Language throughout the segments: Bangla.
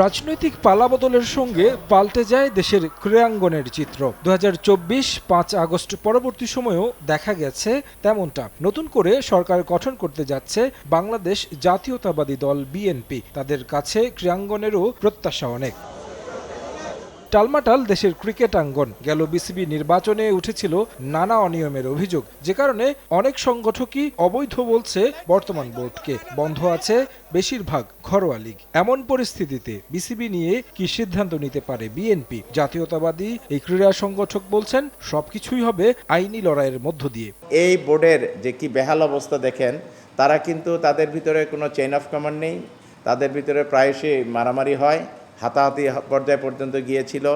রাজনৈতিক পালাবদলের সঙ্গে পাল্টে যায় দেশের ক্রীড়াঙ্গনের চিত্র। 2024 5 আগস্ট পরবর্তী সময়েও দেখা গেছে তেমনটা। নতুন করে সরকার গঠন করতে যাচ্ছে বাংলাদেশ জাতীয়তাবাদী দল বিএনপি। তাদের কাছে ক্রীড়াঙ্গনেরও প্রত্যাশা অনেক। টালমাটাল দেশের ক্রিকেট আঙ্গন। গেল বিসিবি নির্বাচনে উঠেছিল নানা অনিয়মের অভিযোগ, যে কারণে অনেক সংগঠকই অবৈধ বলছে বর্তমান বোর্ডকে। বন্ধ আছে বেশিরভাগ ঘরোয়া লীগ। এমন পরিস্থিতিতে বিসিবি নিয়ে কি সিদ্ধান্ত নিতে পারে বিএনপি? জাতীয়তাবাদী এই ক্রীড়া সংগঠক বলছেন সবকিছুই হবে আইনি লড়াইয়ের মধ্য দিয়ে। এই বোর্ডের যে কি বেহাল অবস্থা দেখেন, তারা কিন্তু তাদের ভিতরে কোনো চেইন অফ কমান্ড নেই। তাদের ভিতরে প্রায়শই মারামারি হয়, হাতাহাতি পর্যায় পর্যন্ত গিয়েছিল,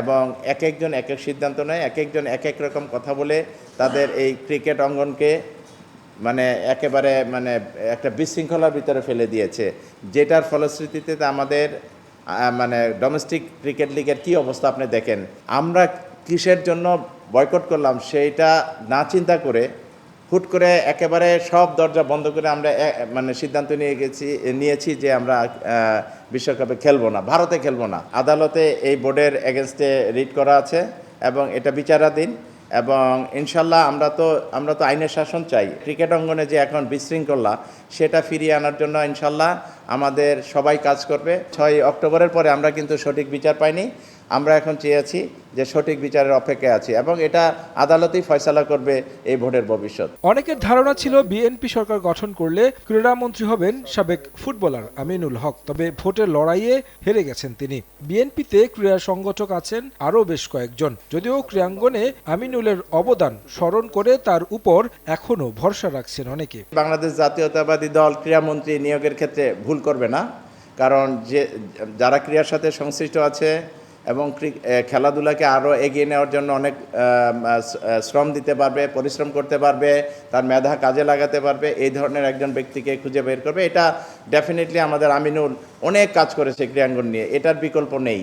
এবং এক একজন এক এক সিদ্ধান্ত নেয়, এক একজন এক এক রকম কথা বলে তাদের এই ক্রিকেট অঙ্গনকে একেবারে একটা বিশৃঙ্খলার ভিতরে ফেলে দিয়েছে, যেটার ফলশ্রুতিতে আমাদের ডোমেস্টিক ক্রিকেট লিগের কী অবস্থা আপনি দেখেন। আমরা কিসের জন্য বয়কট করলাম সেইটা না চিন্তা করে হুট করে একেবারে সব দরজা বন্ধ করে আমরা সিদ্ধান্ত নিয়েছি যে আমরা বিশ্বকাপে খেলবো না, ভারতে খেলবো না। আদালতে এই বোর্ডের এগেনস্টে রিট করা আছে এবং এটা বিচারাধীন, এবং ইনশাল্লাহ আমরা তো আইনের শাসন চাই। ক্রিকেট অঙ্গনে যে এখন বিশৃঙ্খলা, সেটা ফিরিয়ে আনার জন্য ইনশাল্লাহ আমাদের সবাই কাজ করবে। 6 অক্টোবরের পরে আমরা কিন্তু সঠিক বিচার পাইনি। আমরা এখন চেয়েছি যে সঠিক বিচারের অপেক্ষায় আছি, এবং এটা আদালতেই ফয়সালা করবে এই ভোটের ভবিষ্যৎ। অনেকের ধারণা ছিল বিএনপি সরকার গঠন করলে ক্রীড়ামন্ত্রী হবেন সাবেক ফুটবলার আমিনুল হক। তবে ভোটের লড়াইয়ে হেরে গেছেন তিনি। বিএনপিতে ক্রীড়া সংগঠক আছেন আরও বেশ কয়েকজন। যদিও ক্রীড়াঙ্গনে আমিনুলের অবদান স্মরণ করে তার উপর এখনও ভরসা রাখছেন অনেকে। বাংলাদেশ জাতীয়তাবাদী দল ক্রীড়ামন্ত্রী নিয়োগের ক্ষেত্রে ভুল করবে না, কারণ যারা ক্রীড়ার সাথে সংশ্লিষ্ট আছে এবং খেলাধুলাকে আরও এগিয়ে নেওয়ার জন্য অনেক শ্রম দিতে পারবে, পরিশ্রম করতে পারবে, তার মেধা কাজে লাগাতে পারবে, এই ধরনের একজন ব্যক্তিকে খুঁজে বের করবে। এটা ডেফিনেটলি আমাদের আমিনুল অনেক কাজ করেছে ক্রীড়াঙ্গন নিয়ে, এটার বিকল্প নেই।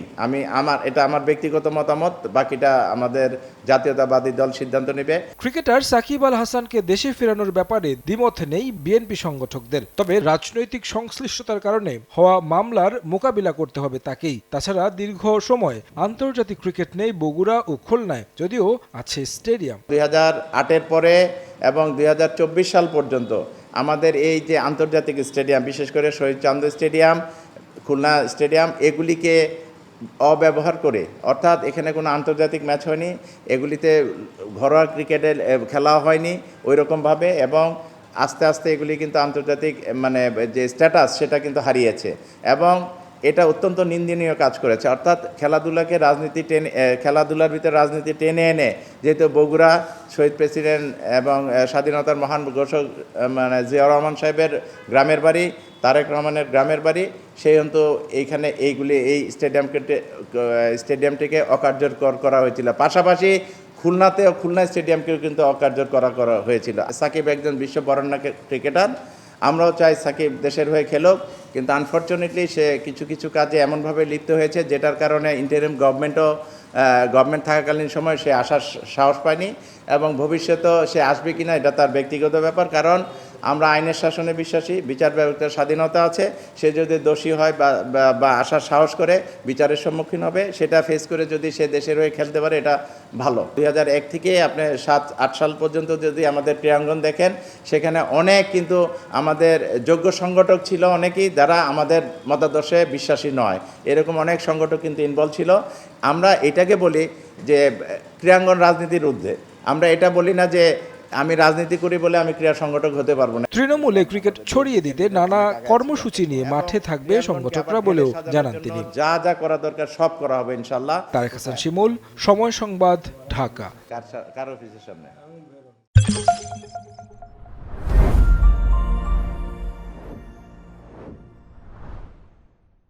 এটা আমার ব্যক্তিগত মতামত, বাকিটা আমাদের জাতীয়তাবাদী দল সিদ্ধান্ত নেবে। ক্রিকেটার সাকিব আল হাসানকে দেশে ফেরানোর ব্যাপারে দ্বিমত নেই বিএনপি সংগঠকদের। তবে রাজনৈতিক সংশ্লিষ্টতার কারণে হওয়া মামলার মোকাবিলা করতে হবে তাকেই। তাছাড়া দীর্ঘ সময় আন্তর্জাতিক ক্রিকেট নেই বগুড়া ও খুলনায়, যদিও আছে স্টেডিয়াম। 2008-এর পরে এবং 2024 সাল পর্যন্ত আমাদের এই যে আন্তর্জাতিক স্টেডিয়াম, বিশেষ করে শহীদ চান্দ স্টেডিয়াম, খুলনা স্টেডিয়াম, এগুলিকে অব্যবহার করে, অর্থাৎ এখানে কোনো আন্তর্জাতিক ম্যাচ হয়নি, এগুলিতে ঘরোয়া ক্রিকেটের খেলা হয়নি ওই রকমভাবে, এবং আস্তে আস্তে এগুলি কিন্তু আন্তর্জাতিক যে স্ট্যাটাস সেটা কিন্তু হারিয়েছে, এবং এটা অত্যন্ত নিন্দনীয় কাজ করেছে। অর্থাৎ খেলাধুলার ভিতরে রাজনীতি টেনে এনে, যেহেতু বগুড়া শহীদ প্রেসিডেন্ট এবং স্বাধীনতার মহান ঘোষক জিয়াউর রহমান সাহেবের গ্রামের বাড়ি, তারেক রহমানের গ্রামের বাড়ি, সেই অন্ত এইখানে এই স্টেডিয়ামটিকে অকার্যকর করা হয়েছিল। পাশাপাশি খুলনা স্টেডিয়ামকেও কিন্তু অকার্যকর করা হয়েছিল। সাকিব একজন বিশ্ববরেণ্য ক্রিকেটার, আমরাও চাই সাকিব দেশের হয়ে খেলুক, কিন্তু আনফর্চুনেটলি সে কিছু কাজে এমনভাবে লিপ্ত হয়েছে যেটার কারণে ইন্টারিম গভর্নমেন্ট থাকাকালীন সময় সে আসার সাহস পায়নি, এবং ভবিষ্যতেও সে আসবে কিনা এটা তার ব্যক্তিগত ব্যাপার। কারণ আমরা আইনের শাসনে বিশ্বাসী, বিচার ব্যবস্থার স্বাধীনতা আছে। সে যদি দোষী হয় বা আসার সাহস করে বিচারের সম্মুখীন হবে, সেটা ফেস করে যদি সে দেশের হয়ে খেলতে পারে, এটা ভালো। 2001 থেকে আপনি 7-8 সাল পর্যন্ত যদি আমাদের ক্রীড়াঙ্গন দেখেন, সেখানে অনেক কিন্তু আমাদের যোগ্য সংগঠক ছিল, অনেকেই যারা আমাদের মতাদর্শে বিশ্বাসী নয়, এরকম অনেক সংগঠক কিন্তু ইনভলভ ছিল। আমরা এটাকে বলি যে ক্রীড়াঙ্গন রাজনীতির ঊর্ধ্বে। আমরা এটা বলি না যে আমি রাজনীতি করি বলে আমি ক্রীড়া সংগঠক হতে পারবো না। তৃণমূলে ক্রিকেট ছড়িয়ে দিতে নানা কর্মসূচি নিয়ে মাঠে থাকবে সংগঠকরা বলেও জানান তিনি। যা করা দরকার সব করা হবে ইনশাল্লাহ। তারেক হাসান শিমুল, সময় সংবাদ, ঢাকা। কার অফিসের সামনে।